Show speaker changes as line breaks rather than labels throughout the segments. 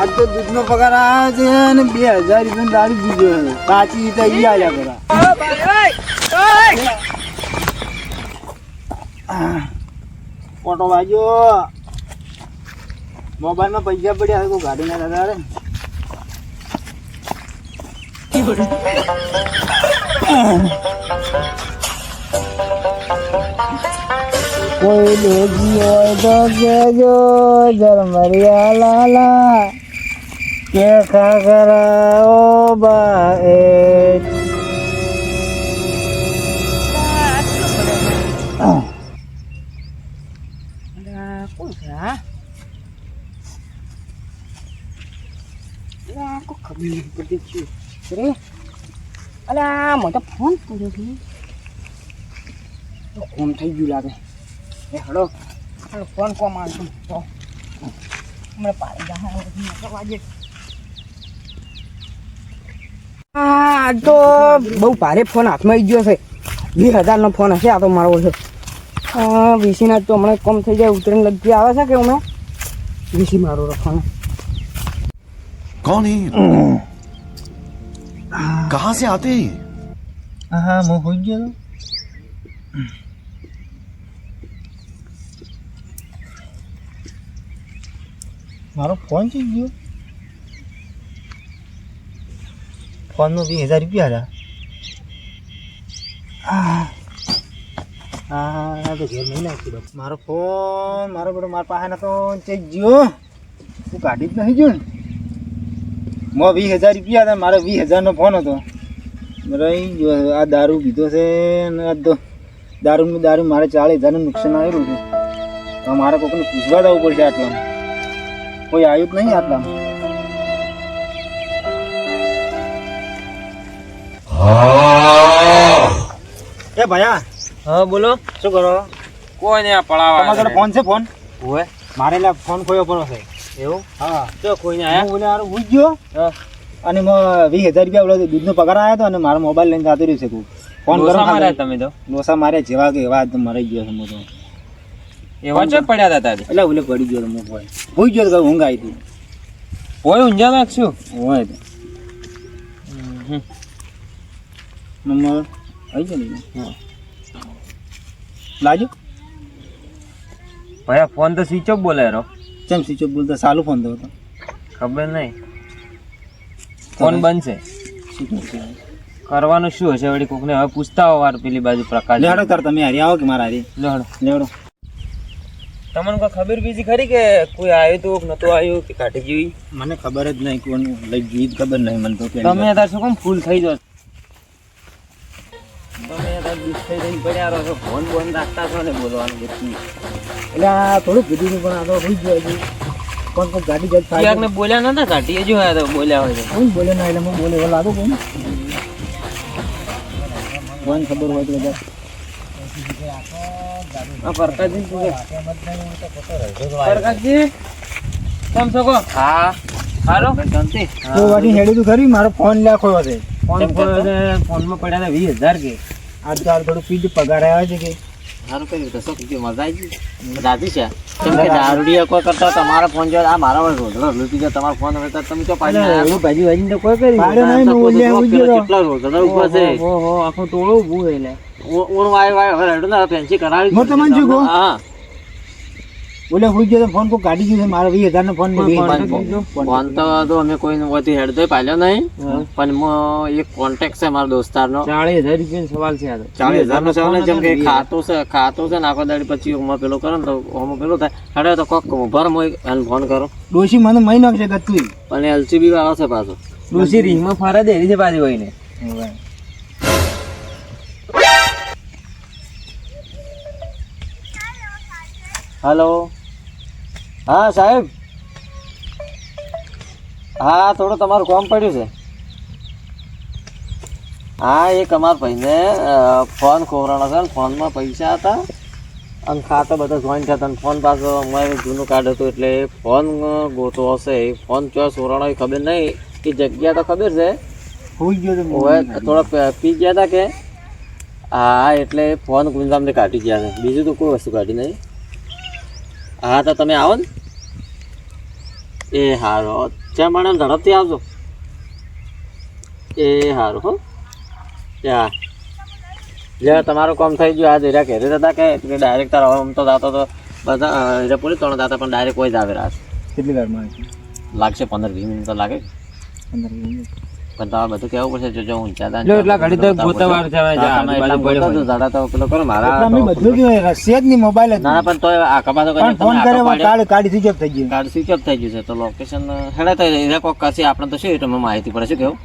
આજ તો દૂધનો પગાર આવ્યો છે અને 2000 રૂપિયા દારૂ પીધો છે. કાચી તો ઈ આલ્યા કરા. ઓટો વાગ્યો. મોબાઈલમાં પૈસા પડ્યા કોઈ ગાડી ના દાદા રે. કોઈ દેજી હોય તો કેજો ઝરમરિયા લાલા કે ખાખરા ઓ બા એ
અલા મને તો ફોન કર્યો છે ફોન થઈ ગયું લાગે એ હડો ફોન કોમ આવતું તો હમણાં પાડી જા વાગે આ તો બહુ ભારે ફોન હાથમાં આવી ગયો છે 20,000 નો ફોન હશે આ તો મારો છે વીસીના તો હમણાં કમ થઈ જાય ઉતરીને લગી આવે છે કે હમણાં વીસી મારો ફોન
कौन है कहाँ से आते हैं
હા હું હોઈ ગયો. મારો ફોન થઈ ગયો. ફોનમાં 20,000 રૂપિયા હતા. હા તો ઘેર નહીં નાખી દો. મારો ફોન મારો બેટો મારા પાસે નતો ચેક ગયો હું કાઢી જ નહીં ગયો ને. મો 20,000 રૂપિયા હતા. મારો 20,000 નો ફોન હતો. રહી ગયો આ દારૂ પીધો છે ને આ તો દારૂ મારે 40,000 નું નુકસાન આવેલું છે. તો મારે કોઈને પૂછવા જવું પડશે. આટલામાં કોઈ આવ્યું જ નહીં. આટલામાં એ ભયા.
હા બોલો
શું કરો?
કોઈ નહીં આ પડાવા
તમારા જોડે ફોન છે? ફોન
હોય
મારે એટલે ફોન ખોયો પડ્યો છે.
એવું
હા
તો કોઈ નહીં
હું બોલે હારું ઉઈ ગયો
આયા
અને 20,000 રૂપિયા ઓલો દૂધનો પગાર આવ્યો હતો અને મારો મોબાઈલ લઈને જતો રહ્યું છે. તું ફોન કરો
માર્યા તમે તો
ડોસા મારે જેવા કે એવા તો મરી ગયો છે. હું તો
એવા ચો પડ્યા હતા તારે
એટલે ઓલે પડી ગયો. હું હોય ભૂઈ ગયો તો ઊંઘ આવી હતી.
હોય ઊંઝા નાખશું
હોય તો નંબર આવી ગયો ને લાજો.
ભાઈ ફોન તો સ્વિચ ઓફ બોલે રો
ચમ સ્વિચ ઓફ બોલતા ચાલુ ફોન તો હતો.
ખબર નહીં ફોન બંધ છે
શું કરશે?
કરવાનું શું હશે વળી કોકને હવે પૂછતા હો વાર પેલી બાજુ પ્રકાશ
લેડો તાર તમે હારી આવો કે મારા હારી
લેડો
લેડો.
તમને કોઈ ખબર બીજી ખરી કે કોઈ આવ્યું તું કે નતું આવ્યું કે કાઢી જેવી
મને ખબર જ નહીં કોણ લઈ ગઈ ખબર નહીં મને તો.
તમે અત્યારે શું કેમ ફૂલ થઈ જાવ તમે અત્યારે દુઃખ થઈ જઈને પડ્યા રહો છો ફોન બોન રાખતા છો ને બોલવાનું બધું
એટલે આ થોડું કીધું પણ આ તો ભૂઈ ગયો હજી. કોણ કોણ ગાડી જજ થાય
ને બોલ્યા નતા કાઢી હજુ આવ્યા તો બોલ્યા હોય તો
કોઈ બોલે ના એટલે હું બોલે એવો લાગુ કોણ કોણ ખબર હોય તો બધા
પ્રકાશજી પ્રકાશજી કેમ છો કો હા હાલો શાંતિ
તો વાડી હેડી તું ખરી મારો ફોન લ્યા ખોયો છે.
ફોનમાં પડ્યા 20,000 કે
આજ તો થોડું પીડ પગાર આવ્યો છે કે
સારું કર્યું તો શું કીધું મજા આવી દાદી છે કેમ કે દારૂડિયા કોઈ કરતા તમારા ફોન જો આ મારા વડે રોજડો લૂટી ગયો તમારો ફોન હવે તમે તો પાડી એવું ભાજી ભાજી તો કોઈ કરી
પાડ્યો નહીં ને ઓલે ઉઈ ગયો.
કેટલા રોજડો ઉભા છે ઓહો આખું ટોળું ઊભું એટલે ઓણ વાય હવે રેડો ના ફેન્સી કરાવી
હું તમને શું કહું?
હા
ઓલે ઉઈ ગયો તો ફોન કોઈ કાઢી ગયો છે. મારો 20,000 નો ફોન ને
ફોન તો અમે કોઈ વતી હેડ તો પાડ્યો નહીં પણ એક કોન્ટેક્ટ છે મારા દોસ્તારનો 40,000 રૂપિયાનો સવાલ છે 40,000 નો સવાલ જેમ કે ખાતું છે નાખો દાડી પછી હું પેલો કરો ને તો હું પેલો થાય હેડે તો કોક ભર હું એને ફોન કરો
ડોશી મને મહી નાખશે ગતું
પણ એલસીબી વાળો છે પાછો ડોશી રીંગમાં ફારા દેરી છે પાછી હોય ને હેલો હા સાહેબ હા થોડું તમારું કામ પડ્યું છે હા એક અમારા ભાઈને ફોન ખોવરાણો છે ફોનમાં પૈસા હતા અને ખાતા બધા જોઈન્ટ હતા અને ફોન પાછો અમારે જૂનું કાર્ડ હતું એટલે ફોન ગોતો હશે એ ફોન ચો સોરાણો એ ખબર નહીં એ જગ્યા તો ખબર છે થોડા પી ગયા હતા કે હા એટલે ફોન ગુંજામને કાઢી ગયા છે બીજું તો કોઈ વસ્તુ કાઢી નહીં હા તો તમે આવો ને એ હારો ચા મેડમ ઝડપથી આવજો એ હારું હો ત્યાં લે તમારું કામ થઈ ગયું. આ જરા ઘેરે હતા કે ડાયરેક્ટ તારો આમ તો જાતો તો બધા હીરા પૂરી ત્રણ જાતા પણ ડાયરેક્ટ કોઈ જ આવે રાત
કેટલી વારમાં આવી?
લાગશે 15-20 મિનિટ તો લાગે
15 મિનિટ.
પણ તમારે બધું કેવું પડશે જો હું ઊંચા
લો એટલા ઘડી તો ગોતવાર જવાય જા આજુબાજુ પડ્યો હોય.
દાડા તો પેલો કરો મારા
એટલે અમે બધું જ રસ્તે જ નહીં, મોબાઈલ જ
ના પણ તો આ કપાતો
પણ ફોન કર્યો કાઢી સ્વિચ ઓફ થઈ ગયું.
કાર્ડ સ્વિચ ઓફ થઈ ગયું છે તો લોકેશન હેડા તો એ કોક કરશે આપણે તો શું તમે માહિતી પડે શું કેવું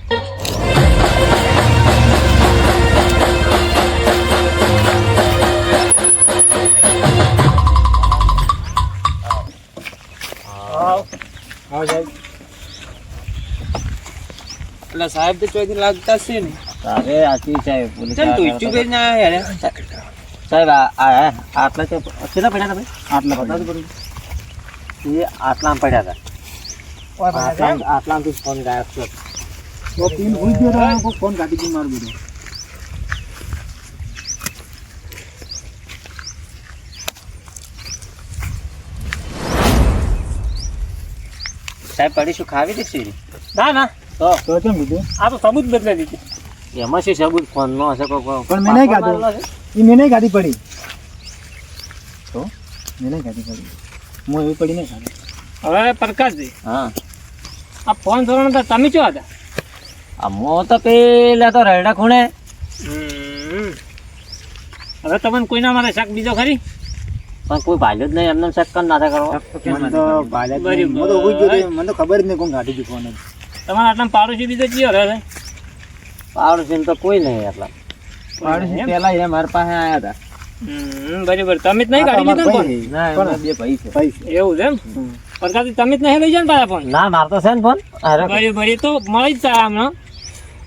હા સાહેબ.
એટલે સાહેબ તો ચોથી લાગતા છે ને
તારે આથી સાહેબ પોલીસ
ચાલ તું ઈચ્છું કરી ના યાર
સાહેબ આટલા છે કેટલા પડ્યા તમે
આટલા
બતા
પડ્યા.
એ આટલામાં પડ્યા હતા આટલામાંથી ફોન ગાયબ છે
તો પિન ભૂલી ગયો તો ફોન કાઢી દીધો મારો બધો.
સાહેબ પડી શું ખાવી દીધી
ના ના
તો કેમ કીધું?
આ તો સબૂત બદલાઈ દીધી.
એમાં શું સબૂત ફોન નો હશે કોઈ
પણ મેં નહીં કાઢ્યું. એ મેં નહીં કાઢી પડી. તો મેં નહીં કાઢી પડી. હું એવી પડી નહીં કાઢી.
હવે પ્રકાશજી
હા
આ ફોન જોવાનો તો તમે શું હતા?
અમો તો પેલા તો રૈડા ખૂણે
હવે તમને કોઈના મારે શક બીજો ખરી?
પણ કોઈ ભાલ્યો જ નહીં એમને ચક્કર ના થાય કરવા
મને તો ભાલ્યા જ નહીં. હું તો ઊભી જ ગયો તો મને તો ખબર જ નહીં કોણ કાઢી દીધું ફોન જ.
તમારા આટલા પાડોશી બીજો ચિયો રહે?
પાડોશી તો કોઈ નહીં એટલા
પાડોશી
પેલા એ મારા પાસે આયા હતા
બરાબર. તમે જ નહીં કાઢી લીધો ને ફોન?
ના એમના બે ભાઈ છે
પૈસા.
એવું છે એમ? પ્રકાશજી તમે જ નહીં લઈ જાય ને પાછા ફોન?
ના મારતો છે ને ફોન
બરાબર. એ તો મળી જ જાય હમણાં.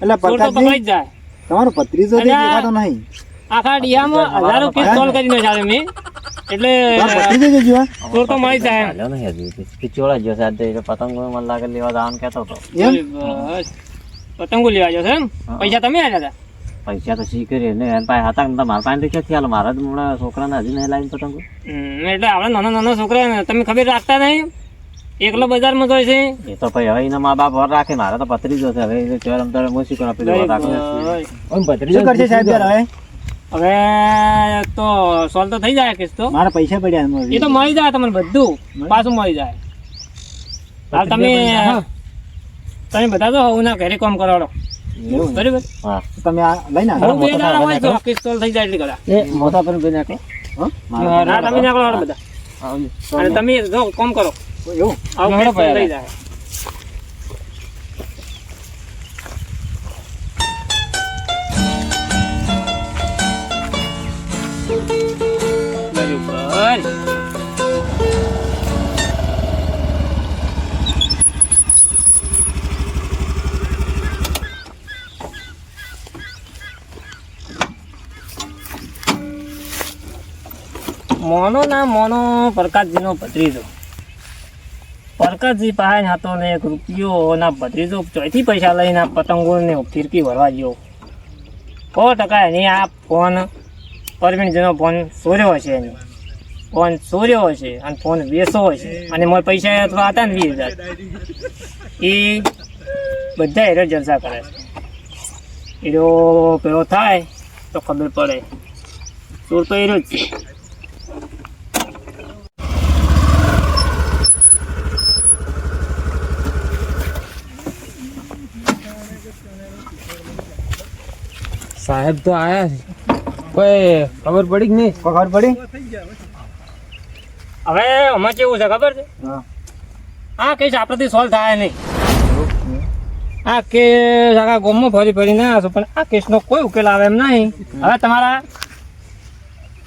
એટલે
ચોર તો
પ્રકાશજી,
પકડાઈ જ જાય.
તમારો પત્રીસો
અને આ-
દેખાતો નહીં.
આખા ડિયામાં હજારો કેસ સોલ્વ કરીને ચાલે મેં એટલે
તમારો પત્રીસો જોજો હા.
ચોર તો મળી જ જાય એમ.
હાલ્યો નહીં હજુ ખીચોડા જ જશે આજે પતંગો મને લાગે લેવા જવાનું કહેતો હતો
એમ?
બસ. પતંગો લેવા જશો એમ? પૈસા તમે આલ્યા હતા?
પૈસા તો શી કરી ને એના પાસે હતા ને મારા પાસે તો ક્યાંથી હાલો મારા જ હમણાં છોકરાને હજી નહીં લાવીને પતંગો
એટલે આપણે નાના નાના છોકરા ને તમે ખબર રાખતા નહીં? એકલો બજારમાં જોઈ છે.
એ તો ભાઈ હવે એના મા બાપ વર રાખે મારા તો પત્રીજો છે હવે એ ચોર અંતર મૂસી કરો પેલું વર રાખે
શું કરશે સાહેબ યાર હવે?
હવે તો સોલ્વ તો થઈ જાય કેસ તો.
મારા પૈસા પડ્યા એમાં.
એ તો મળી જાય તમને બધું પાછું મળી જાય. હાલ તમે બધા તો હું ના ઘરે કામ કરાવડો
એવું ને?
બરાબર.
હા
તમે આ લઈને
હું
આવો.
બે દાડા હોય તો કેસ સોલ્વ થઈ જાય એટલી કરા.
એ મોટા પર બેન નાખો
હા તમે નીકળો હાલો બધા. અને તમે જો કામ કરો
એવું?
આવું કેસ સોલ્વ થઈ જાય. બરાબર. મોનો ના મોનો પ્રકાશજીનો ભત્રીજો. પ્રકાશજી પાસે હતો ને 1 રૂપિયો ના ભત્રીજો ચોથી પૈસા લઈને આ પતંગો ને ફિરકી ભરવા ગયો. 100% એની આ ફોન પરવીણજીનો ફોન ચોર્યો હશે એની. ફોન ચોર્યો હશે અને ફોન વેચો હશે અને મારા પૈસા અથવા હતા ને 20,000 એ બધા એરો જલસા કરે છે. એરો પેલો થાય તો ખબર પડે ચોર તો એરો જ છે.
સાહેબ તો આયા છે કોઈ ખબર પડી કે નહીં?
કોઈ ખબર પડી?
હવે આમાં કેવું છે ખબર છે?
હા.
આ કેસ આપણાથી સોલ્વ થાય નહીં. આ કેસ આખા ગામમાં ફરી ફરીને આવ્યા છો પણ આ કેસનો કોઈ ઉકેલ આવે એમ નહીં. હવે તમારા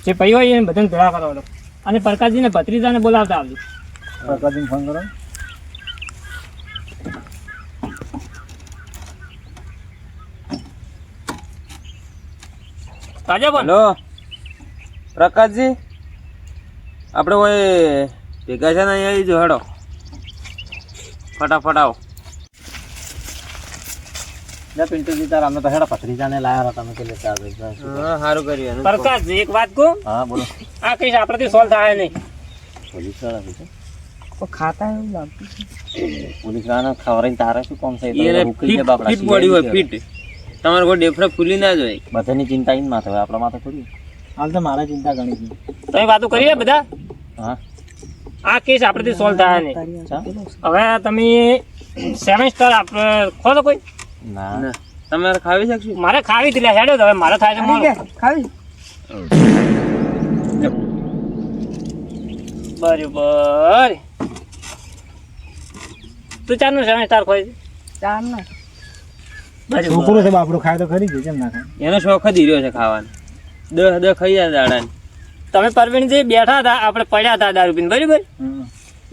જે ભાઈ હોય એને બધાને ભેળા કરાવડો અને પ્રકાશજીને ભત્રીજાને બોલાવતા આવજો.
પ્રકાશજીને ફોન કરો.
તાજા બોલ.
હેલો પ્રકાશજી આપણે ઓય ભેગા છે ને અહીંયા આવી જો હેડો ફટાફટ આવો.
લે પિન્ટુજી તાર અમે તો હેડા પત્રીજાને લાયા હતા તમે કે લેતા આવજો
હા સારું કર્યું એનું.
પ્રકાશજી એક વાત કહું,
હા બોલો
આ કેસ આપણાથી સોલ્વ થાય નહીં.
પોલીસ વાળા છે
ખાતા એવું લાગતું
પોલીસ વાળાને ખવડાવીને તારે શું કામ છે? એ તો
એને
હુકઈ દે બાપડા,
ફિટ બોડી હોય
શિયાળી
ફિટ. તમારે કોઈ ડેફડા ફૂલી ના જોઈએ.
બધાની ચિંતા ઈ જ માથે હોય, આપણા માથે થોડી.
હાલ તો મારા ચિંતા ઘણી છે.
તમે વાતો કરીએ બધા
હા
આ કેસ આપણેથી સોલ્વ થાય નહીં.
ચા?
હવે તમે 7 સ્ટાર આપણે ખોલો કોઈ
ના
ના તમારે ખાવી શકશું?
મારે ખાવી હતી લે હેડો તો હવે મારે થાય છે મોડું. બરોબર તું ચારનું 7 સ્ટાર ખોઈ
છોકરો છે બાપડો, ખાય તો ખરી જ, કેમ ના ખાય?
એનો શોખ જ હીર્યો છે ખાવાનો. દસ ખાઈ જાય દાડાની.
તમે પરવીણજી બેઠા હતા આપણે પડ્યા હતા દારૂ પીને બરાબર
હમ.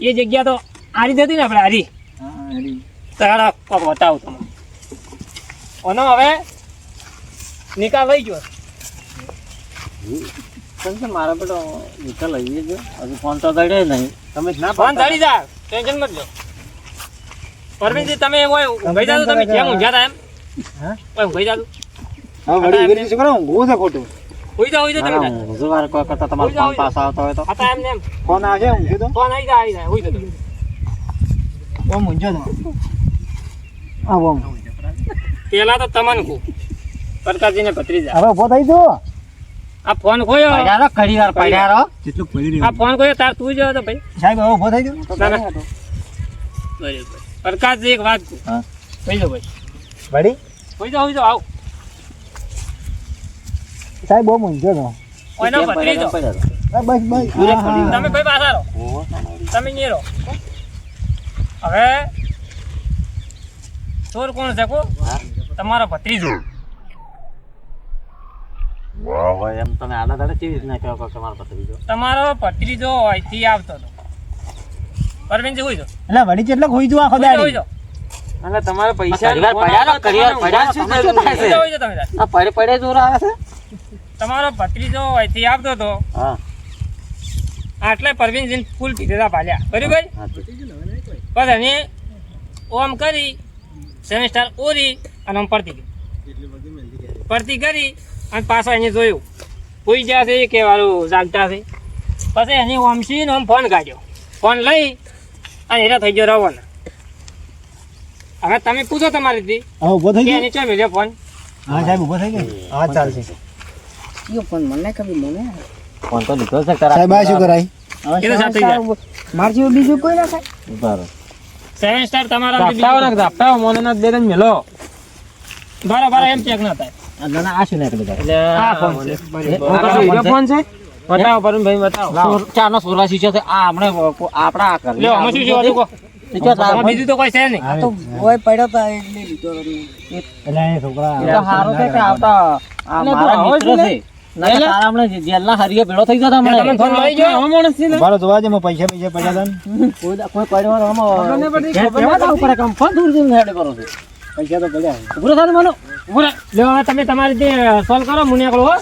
એ જગ્યા તો આરી હતી ને આપણે આરી
હા, રેડી.
તો હેડો કોક બતાવું તમને ઓનો હવે નિકાલ લઈ ગયો
કેમ કે મારા પેલો નિકાલ લઈએ છે, હજુ ફોન તો દડે નહીં. તમે જ ના
ફોન ધડી જા ટેન્શન મત લો પરવીનજી તમે ઓય ઊંઘાઈ જાજો તમે કેમ ઊંઘ્યા હતા એમ
હા?
ઓય ઊંઘાઈ જાજો
હા, વળી વળી શું કરો? ઊંઘવું છે ખોટું.
હોઈ જાઓ તમે
ના, હું જો વાર કોઈ કરતા તમારો ફોન પાસ આવતો હોય તો
હતા એમને એમ
ફોન આવશે, ઊંઘી તો.
ફોન આવી જાય હોઈ જાઓ
ઓમ ઊંઘજો તો. હા, ઓમ.
પેલા તો તમને કહું પ્રકાશજીને ભત્રીજા
હવે ઉભો થઈ જો.
આ ફોન ખોયો
પડ્યા ઘડી વાર પડ્યા રહો.
જેટલું પડી
આ ફોન ખોયો તાર તું જ તો ભાઈ
સાહેબ હવે ઉભો થઈ જો.
ના, ના. બરાબર પ્રકાશજી એક વાત કહું
હા.
હોઈ જાઓ ભાઈ
વળી
હોઈ જાઓ આવ
સાહેબ બહુ ઊંઘજો તો.
ઓયનો
કેમ
ભત્રીજો
પડ્યા હતા?
બસ બસ. હા, હા.
તમે ભાઈ પાછા રહો
ઓહો.
તમે નહીં રહો હવે ચોર કોણ છે કો
હા.
તમારો ભત્રીજો
હવે એમ તમે આડા દાડે કેવી રીતના કહો કે તમારો પત્રીજો?
તમારો ભત્રીજો અહીંથી આવતો હતો પરવીનજી હોઈ જાઓ
એટલે વળી કેટલો ખોઈ જો આખો
હોઈ
દાડી.
જાઓ
એટલે તમારે પૈસા
ઘડી વાર પડ્યા રહો, ઘડી વાર પડ્યા શું
હોઈ
થાય છે?
જાઓ હોઈ જાઓ તમે તાર.
આ પડે પડે જોર આવે છે.
તમારો ભત્રીજો અહીંથી આવતો હતો
હા
આટલે પરવીનજીને ફૂલ પીધેલા ભાલ્યા બરાબર
હા, તો.
બસ એને ઓમ કરી 7 સ્ટાર ઓરી અને આમ પડતી ગઈ પડતી કરી અને પાછા એને જોયું કોઈ જ્યાં છે કે વાળું જાગતા છે પછી એની ઓમસીને આમ ફોન કાઢ્યો ફોન લઈ અને એના થઈ ગયો રવાના હવે તમે પૂછો તમારીથી
હવે ઉભો થઈ
કે
ગયો.
એની ચો મળ્યો ફોન
હા સાહેબ ઉભો થઈ ગયો. હા ચાલશે.
ફોન તો લીધો છે તારા.
સાહેબ આ શું કરાય?
એ તો સાચી જાય
બરાબર.
7 સ્ટાર તમારા
ઝાપટાઓ નાખ, ઝાપટાઓ મોને ના બે ત્રણ મેલો.
બરાબર એમ ચેક ના થાય
ના ના આ શું નીકળી જાય?
એટલે
આ ફોન છે
આ હીરો ફોન છે? બતાવો પરવીનભાઈ, બતાવો.
ચારનો 84 છે આ હમણે આપણા ઘર
લ્યો આમાં શું છે હતું કહો આમાં બીજું તો કોઈ છે નહીં
એટલે એ છોકરા
એ તો હારું છે કે આવતા આ મારા મિત્ર છે ના તારા હમણે જેલના હરિયે ભેળો થઈ ગયો
તમે
હમણે
ફોન લઈ ગયો
આવો માણસ છે ને?
બારો જોવા દે, પૈસા પડ્યા હતા ને.
કોઈ પડ્યો હમો
ખબર નહીં પડતી, ખબર
કેવા જવું પડે કમ ફોન દૂર દૂર હેડે કરો છો
પૈસા તો પડ્યા છે.
ઉભરો થાય મને ઉભરો
લ્યો હવે તમે તમારી રીતે સોલ્વ કરો મુનિયા કરો હો